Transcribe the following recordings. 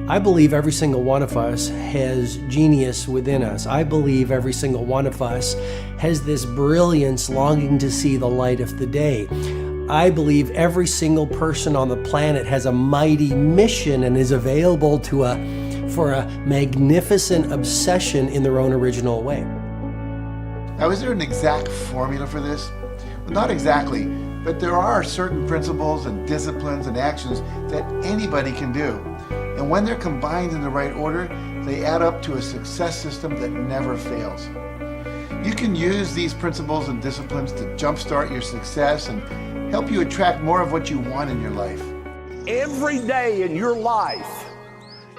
I believe every single one of us has genius within us. I believe every single one of us has this brilliance longing to see the light of the day. I believe every single person on the planet has a mighty mission and is available for a magnificent obsession in their own original way. Now, is there an exact formula for this? Well, not exactly, but there are certain principles and disciplines and actions that anybody can do. And when they're combined in the right order, they add up to a success system that never fails. You can use these principles and disciplines to jumpstart your success and help you attract more of what you want in your life. Every day in your life,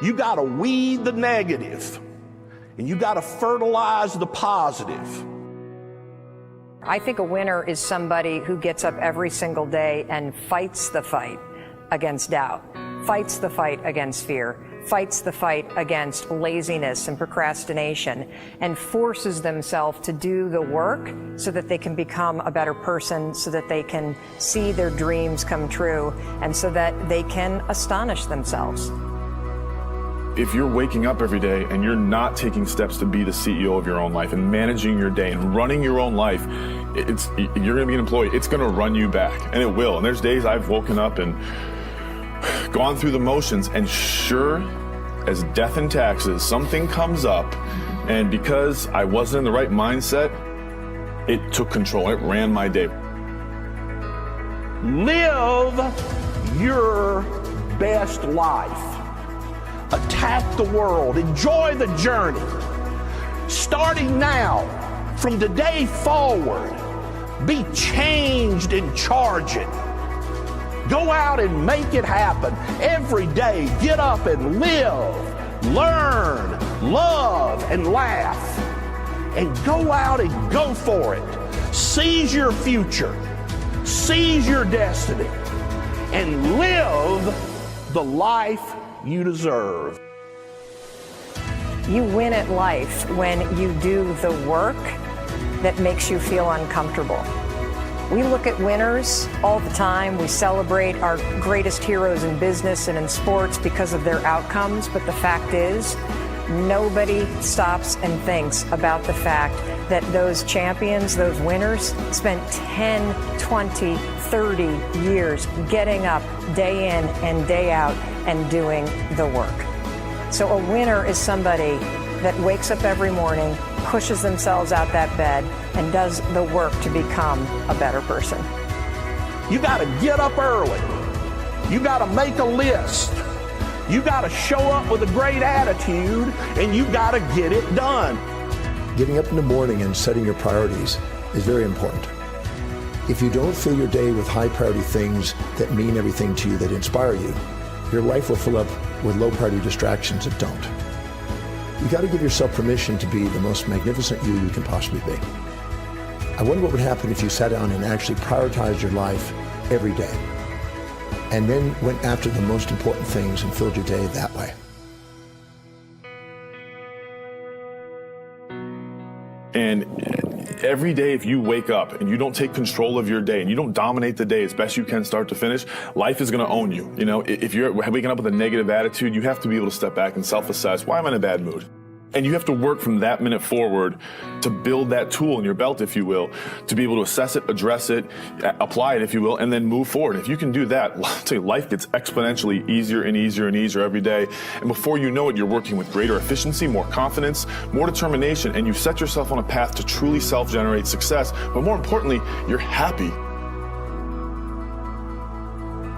you gotta weed the negative and you gotta fertilize the positive. I think a winner is somebody who gets up every single day and fights the fight against doubt, fights the fight against fear, fights the fight against laziness and procrastination, and forces themselves to do the work so that they can become a better person, so that they can see their dreams come true, and so that they can astonish themselves. If you're waking up every day and you're not taking steps to be the CEO of your own life and managing your day and running your own life, you're going to be an employee. It's going to run you back, and it will. And there's days I've woken up and gone through the motions, and sure as death and taxes, something comes up, and because I wasn't in the right mindset, it took control. It ran my day. Live your best life. Attack the world. Enjoy the journey. Starting now, from today forward, be changed and charge it. Go out and make it happen. Every day, get up and live, learn, love, and laugh. And go out and go for it. Seize your future. Seize your destiny. And live the life you deserve. You win at life when you do the work that makes you feel uncomfortable. We look at winners all the time. We celebrate our greatest heroes in business and in sports because of their outcomes, but the fact is, nobody stops and thinks about the fact that those champions, those winners, spent 10, 20, 30 years getting up day in and day out and doing the work. So a winner is somebody that wakes up every morning, pushes themselves out that bed, and does the work to become a better person. You got to get up early. You got to make a list. You got to show up with a great attitude, and you got to get it done. Getting up in the morning and setting your priorities is very important. If you don't fill your day with high priority things that mean everything to you, that inspire you, your life will fill up with low priority distractions that don't. You got to give yourself permission to be the most magnificent you can possibly be. I wonder what would happen if you sat down and actually prioritized your life every day, and then went after the most important things and filled your day that way. And every day, if you wake up and you don't take control of your day and you don't dominate the day as best you can start to finish, life is going to own you. You know, if you're waking up with a negative attitude, you have to be able to step back and self-assess. Why am I in a bad mood? And you have to work from that minute forward to build that tool in your belt, if you will, to be able to assess it, address it, apply it, if you will, and then move forward. If you can do that, I'll tell you, life gets exponentially easier and easier and easier every day. And before you know it, you're working with greater efficiency, more confidence, more determination, and you've set yourself on a path to truly self-generate success. But more importantly, you're happy.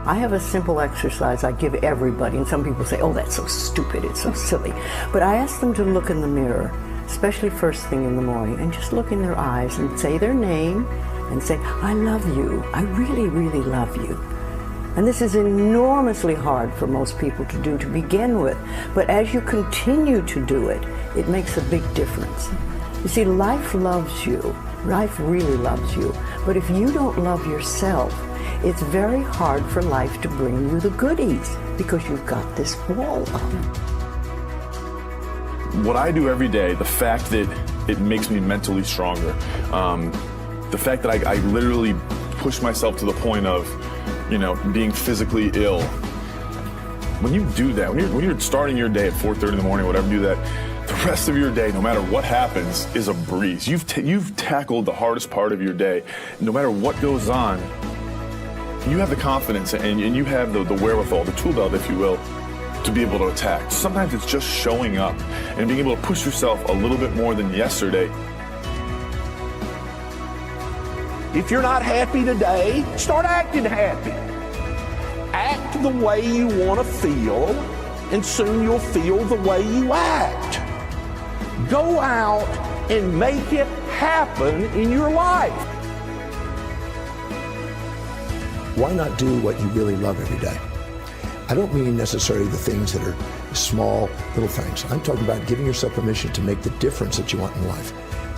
I have a simple exercise I give everybody, and some people say, oh, that's so stupid, it's so silly. But I ask them to look in the mirror, especially first thing in the morning, and just look in their eyes and say their name and say, I love you. I really, really love you. And this is enormously hard for most people to do to begin with. But as you continue to do it, it makes a big difference. You see, life loves you. Life really loves you. But if you don't love yourself, it's very hard for life to bring you the goodies because you've got this wall up. What I do every day, the fact that it makes me mentally stronger, the fact that I literally push myself to the point of, being physically ill, When you do that, when you're starting your day at 4:30 in the morning, whatever, do that, the rest of your day, no matter what happens, is a breeze. You've tackled the hardest part of your day. No matter what goes on, you have the confidence and you have the wherewithal, the tool belt, if you will, to be able to attack. Sometimes it's just showing up and being able to push yourself a little bit more than yesterday. If you're not happy today, start acting happy. Act the way you want to feel, and soon you'll feel the way you act. Go out and make it happen in your life. Why not do what you really love every day? I don't mean necessarily the things that are small, little things. I'm talking about giving yourself permission to make the difference that you want in life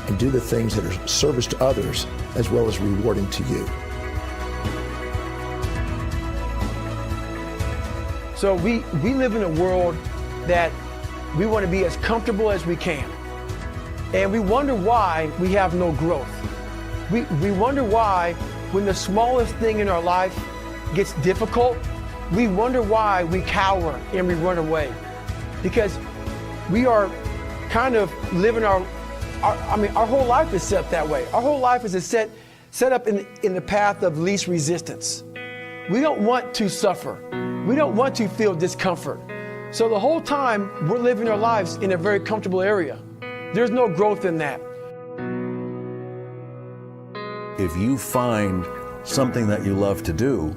and do the things that are service to others as well as rewarding to you. So we live in a world that we want to be as comfortable as we can. And we wonder why we have no growth. We wonder why when the smallest thing in our life gets difficult, we wonder why we cower and we run away. Because we are kind of living our whole life is set that way. Our whole life is set up in the path of least resistance. We don't want to suffer. We don't want to feel discomfort. So the whole time we're living our lives in a very comfortable area. There's no growth in that. If you find something that you love to do,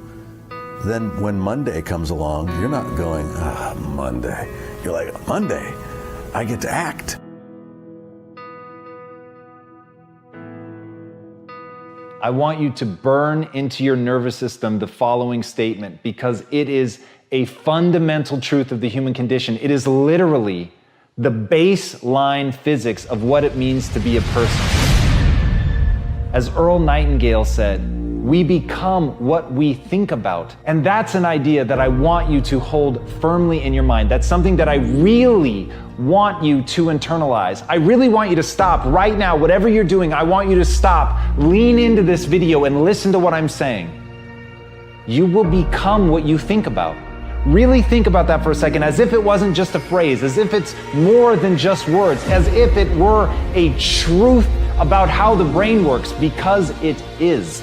then when Monday comes along, you're not going, Monday. You're like, Monday, I get to act. I want you to burn into your nervous system the following statement, because it is a fundamental truth of the human condition. It is literally the baseline physics of what it means to be a person. As Earl Nightingale said, we become what we think about. And that's an idea that I want you to hold firmly in your mind. That's something that I really want you to internalize. I really want you to stop right now. Whatever you're doing, I want you to stop, lean into this video and listen to what I'm saying. You will become what you think about. Really think about that for a second, as if it wasn't just a phrase, as if it's more than just words, as if it were a truth about how the brain works, because it is.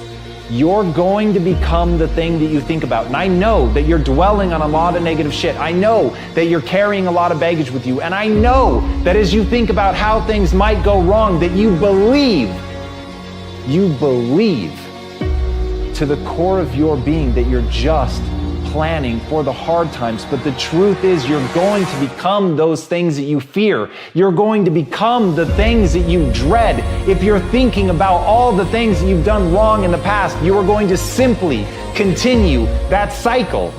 You're going to become the thing that you think about. And I know that you're dwelling on a lot of negative shit. I know that you're carrying a lot of baggage with you. And I know that as you think about how things might go wrong, that you believe to the core of your being that you're just planning for the hard times. But the truth is, you're going to become those things that you fear. You're going to become the things that you dread. If you're thinking about all the things that you've done wrong in the past, you are going to simply continue that cycle.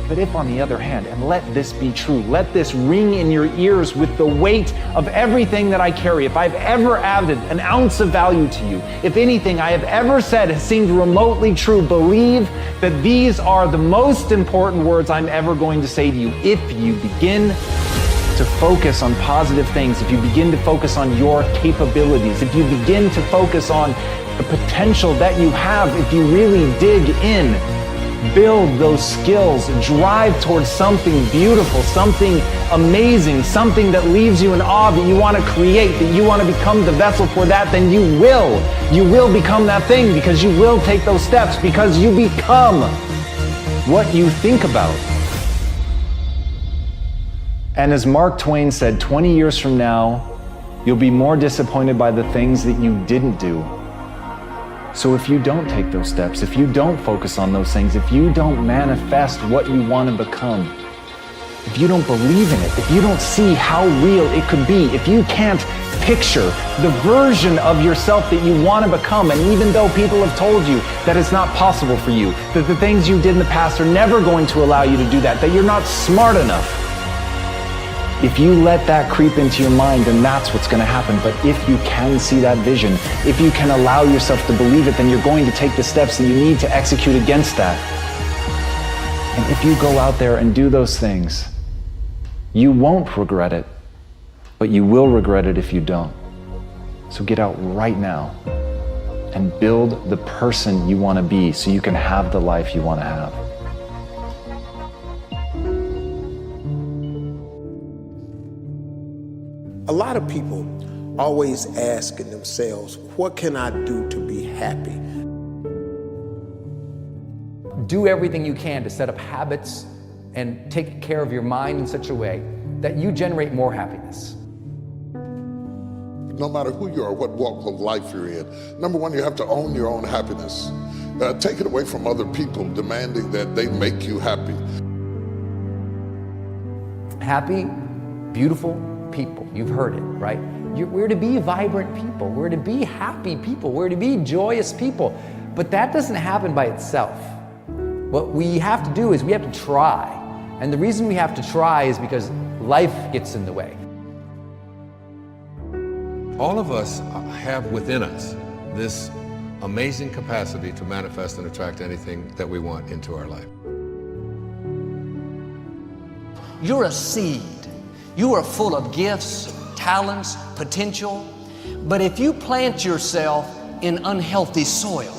But if, on the other hand, and let this be true, let this ring in your ears with the weight of everything that I carry, if I've ever added an ounce of value to you, if anything I have ever said has seemed remotely true, believe that these are the most important words I'm ever going to say to you. If you begin to focus on positive things, if you begin to focus on your capabilities, if you begin to focus on the potential that you have, if you really dig in, build those skills, drive towards something beautiful, something amazing, something that leaves you in awe, that you want to create, that you want to become the vessel for that, then you will become that thing, because you will take those steps, because you become what you think about. And as Mark Twain said, 20 years from now, you'll be more disappointed by the things that you didn't do. So if you don't take those steps, if you don't focus on those things, if you don't manifest what you want to become, if you don't believe in it, if you don't see how real it could be, if you can't picture the version of yourself that you want to become, and even though people have told you that it's not possible for you, that the things you did in the past are never going to allow you to do that, that you're not smart enough, if you let that creep into your mind, then that's what's going to happen. But if you can see that vision, if you can allow yourself to believe it, then you're going to take the steps that you need to execute against that. And if you go out there and do those things, you won't regret it, but you will regret it if you don't. So get out right now and build the person you want to be so you can have the life you want to have. A lot of people always asking themselves, what can I do to be happy? Do everything you can to set up habits and take care of your mind in such a way that you generate more happiness. No matter who you are, what walk of life you're in, number one, you have to own your own happiness. Take it away from other people demanding that they make you happy. Happy, beautiful people. You've heard it, right? We're to be vibrant people. We're to be happy people. We're to be joyous people. But that doesn't happen by itself. What we have to do is we have to try. And the reason we have to try is because life gets in the way. All of us have within us this amazing capacity to manifest and attract anything that we want into our life. You're a seed. You are full of gifts, talents, potential. But if you plant yourself in unhealthy soil,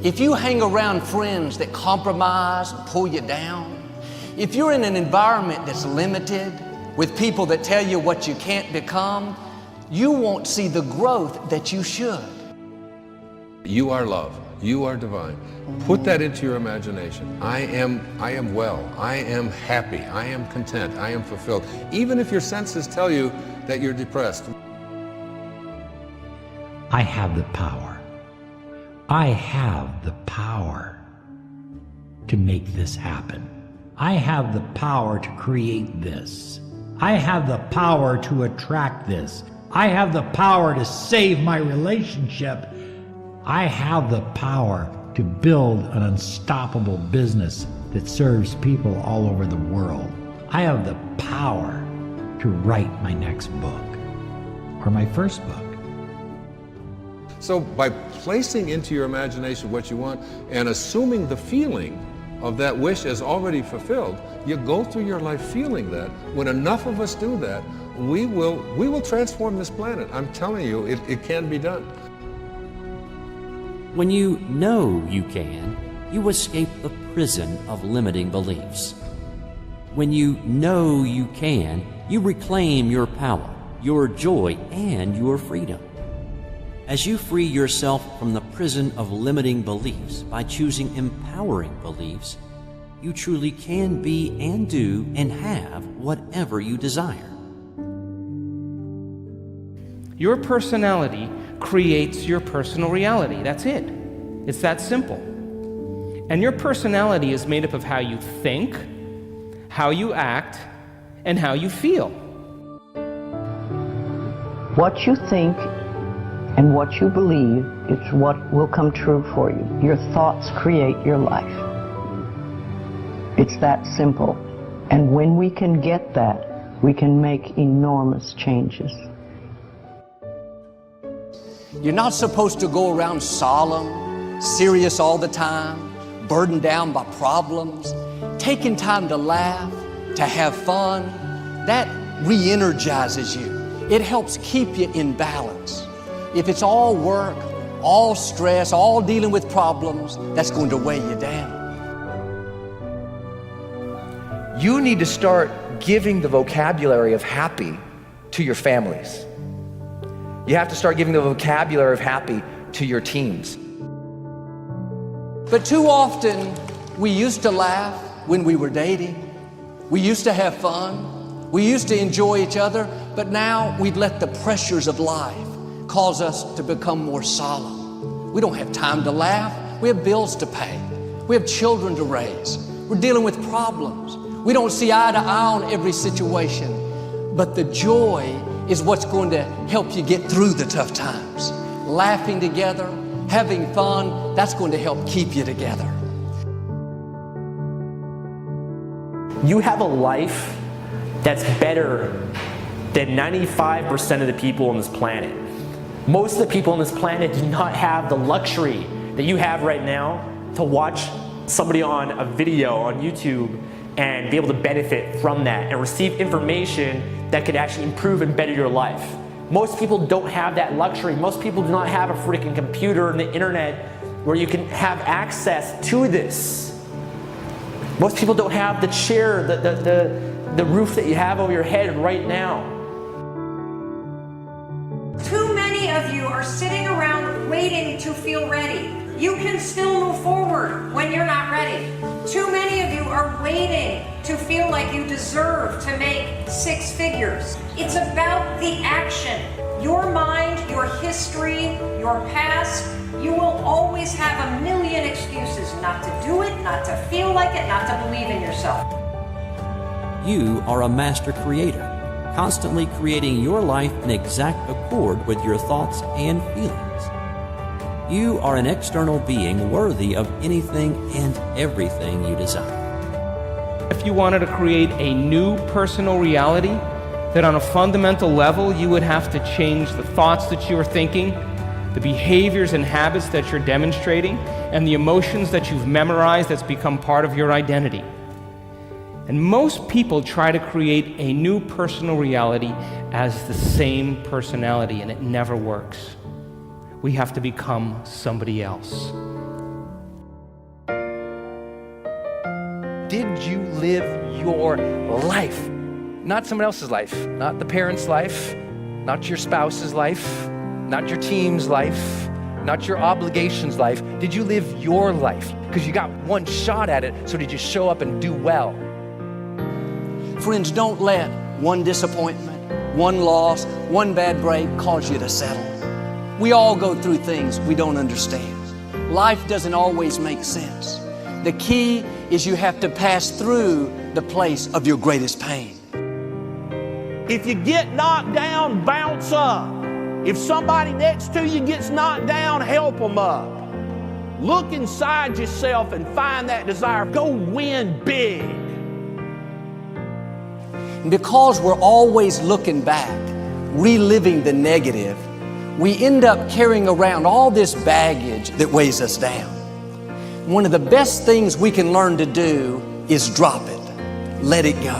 if you hang around friends that compromise and pull you down, if you're in an environment that's limited with people that tell you what you can't become, you won't see the growth that you should. You are love. You are divine. Put that into your imagination. I am well. I am happy. I am content. I am fulfilled. Even if your senses tell you that you're depressed. I have the power. I have the power to make this happen. I have the power to create this. I have the power to attract this. I have the power to save my relationship. I have the power to build an unstoppable business that serves people all over the world. I have the power to write my next book or my first book. So by placing into your imagination what you want and assuming the feeling of that wish as already fulfilled, you go through your life feeling that. When enough of us do that, we will transform this planet. I'm telling you, it can be done. When you know you can, you escape the prison of limiting beliefs. When you know you can, you reclaim your power, your joy, and your freedom. As you free yourself from the prison of limiting beliefs by choosing empowering beliefs, you truly can be and do and have whatever you desire. Your personality creates your personal reality. That's it. It's that simple. And your personality is made up of how you think, how you act, and how you feel. What you think and what you believe is what will come true for you. Your thoughts create your life. It's that simple. And when we can get that, we can make enormous changes. You're not supposed to go around solemn, serious all the time, burdened down by problems. Taking time to laugh, to have fun, that re-energizes you. It helps keep you in balance. If it's all work, all stress, all dealing with problems, that's going to weigh you down. You need to start giving the vocabulary of happy to your families. You have to start giving the vocabulary of happy to your teens. But too often, we used to laugh when we were dating. We used to have fun. We used to enjoy each other. But now we've let the pressures of life cause us to become more solemn. We don't have time to laugh. We have bills to pay. We have children to raise. We're dealing with problems. We don't see eye to eye on every situation. But the joy is what's going to help you get through the tough times. Laughing together, having fun, that's going to help keep you together. You have a life that's better than 95% of the people on this planet. Most of the people on this planet do not have the luxury that you have right now to watch somebody on a video on YouTube and be able to benefit from that and receive information that could actually improve and better your life. Most people don't have that luxury. Most people do not have a freaking computer and the internet where you can have access to this. Most people don't have the chair, the roof that you have over your head right now. are sitting around waiting to feel ready. You can still move forward when you're not ready. Too many of you are waiting to feel like you deserve to make 6 figures. It's about the action. Your mind, your history, your past, you will always have a million excuses not to do it, not to feel like it, not to believe in yourself. You are a master creator, constantly creating your life in exact accord with your thoughts and feelings. You are an external being worthy of anything and everything you desire. If you wanted to create a new personal reality, that on a fundamental level you would have to change the thoughts that you are thinking, the behaviors and habits that you're demonstrating, and the emotions that you've memorized that's become part of your identity. And most people try to create a new personal reality as the same personality, and it never works. We have to become somebody else. Did you live your life? Not someone else's life, not the parent's life, not your spouse's life, not your team's life, not your obligations life. Did you live your life? Because you got one shot at it, so did you show up and do well? Friends, don't let one disappointment, one loss, one bad break cause you to settle. We all go through things we don't understand. Life doesn't always make sense. The key is you have to pass through the place of your greatest pain. If you get knocked down, bounce up. If somebody next to you gets knocked down, help them up. Look inside yourself and find that desire. Go win big. Because we're always looking back, reliving the negative, we end up carrying around all this baggage that weighs us down. One of the best things we can learn to do is drop it. Let it go.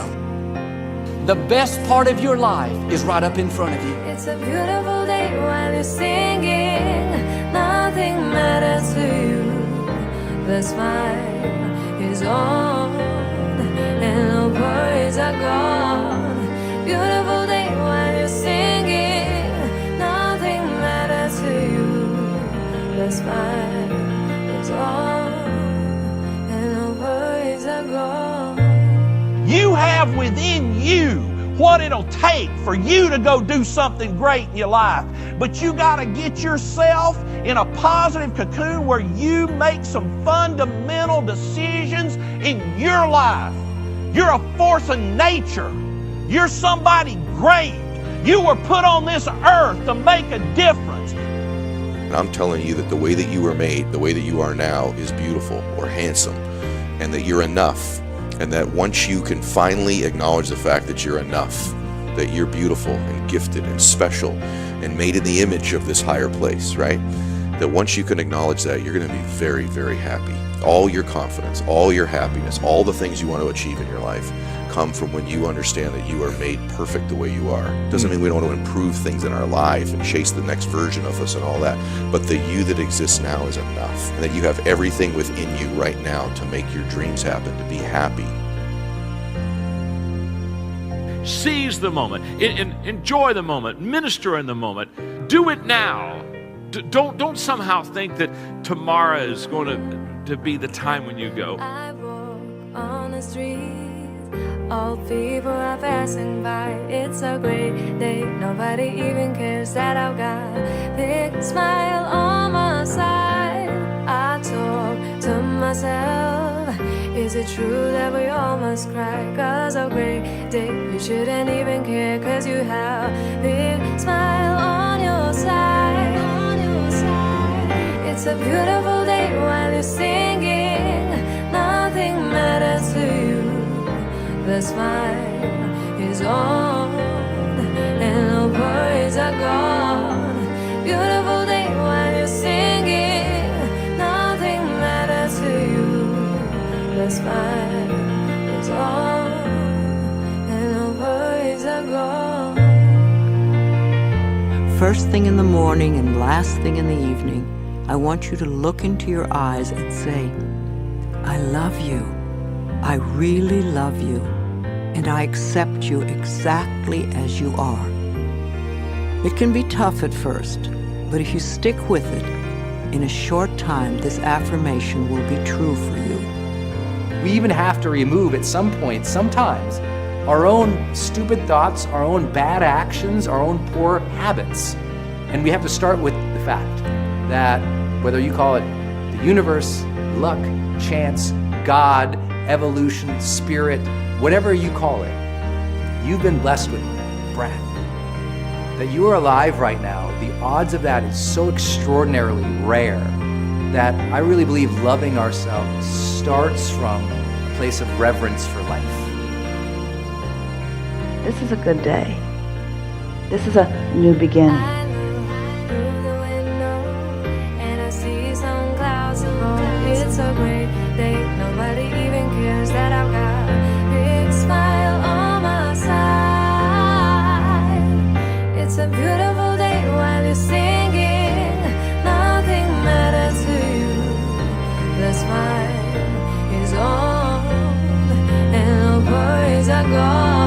The best part of your life is right up in front of you. It's a beautiful day while you're singing. Nothing matters to you. The smile is on and no worries are gone. Beautiful day while you're singing. Nothing matters to you. The smile is on and no worries are gone. You have within you what it'll take for you to go do something great in your life. But you got to get yourself in a positive cocoon where you make some fundamental decisions in your life. You're a force of nature. You're somebody great. You were put on this earth to make a difference. And I'm telling you that the way that you were made, the way that you are now, is beautiful or handsome, and that you're enough. And that once you can finally acknowledge the fact that you're enough, that you're beautiful and gifted and special and made in the image of this higher place, right? That once you can acknowledge that, you're going to be very, very happy. All your confidence, all your happiness, all the things you want to achieve in your life come from when you understand that you are made perfect the way you are. Doesn't mean we don't want to improve things in our life and chase the next version of us and all that, but the you that exists now is enough, and that you have everything within you right now to make your dreams happen, to be happy. Seize the moment, enjoy the moment, minister in the moment. Do it now. Don't somehow think that tomorrow is going to be the time when you go. I walk on the street. All people are passing by. It's a great day. Nobody even cares that I've got a big smile on my side. I talk to myself. Is it true that we all must cry? 'Cause a great day, you shouldn't even care. 'Cause you have a big smile on your side. It's a beautiful day while you're singing. Nothing matters to you. The smile is on and no worries are gone. Beautiful day while you're singing. Nothing matters to you. The smile is on and no worries are gone. First thing in the morning and last thing in the evening, I want you to look into your eyes and say, I love you. I really love you. And I accept you exactly as you are. It can be tough at first, But if you stick with it, in a short time, this affirmation will be true for you. We even have to remove at some point, sometimes, our own stupid thoughts, our own bad actions, our own poor habits. And we have to start with the fact that whether you call it the universe, luck, chance, God, evolution, spirit, whatever you call it, you've been blessed with breath. That you are alive right now, the odds of that is so extraordinarily rare that I really believe loving ourselves starts from a place of reverence for life. This is a good day. This is a new beginning. And I see some clouds of gold. It's a great day. Nobody even cares that I've got a big smile on my side. It's a beautiful day while you're singing. Nothing matters to you. The smile is on, and no worries are gone.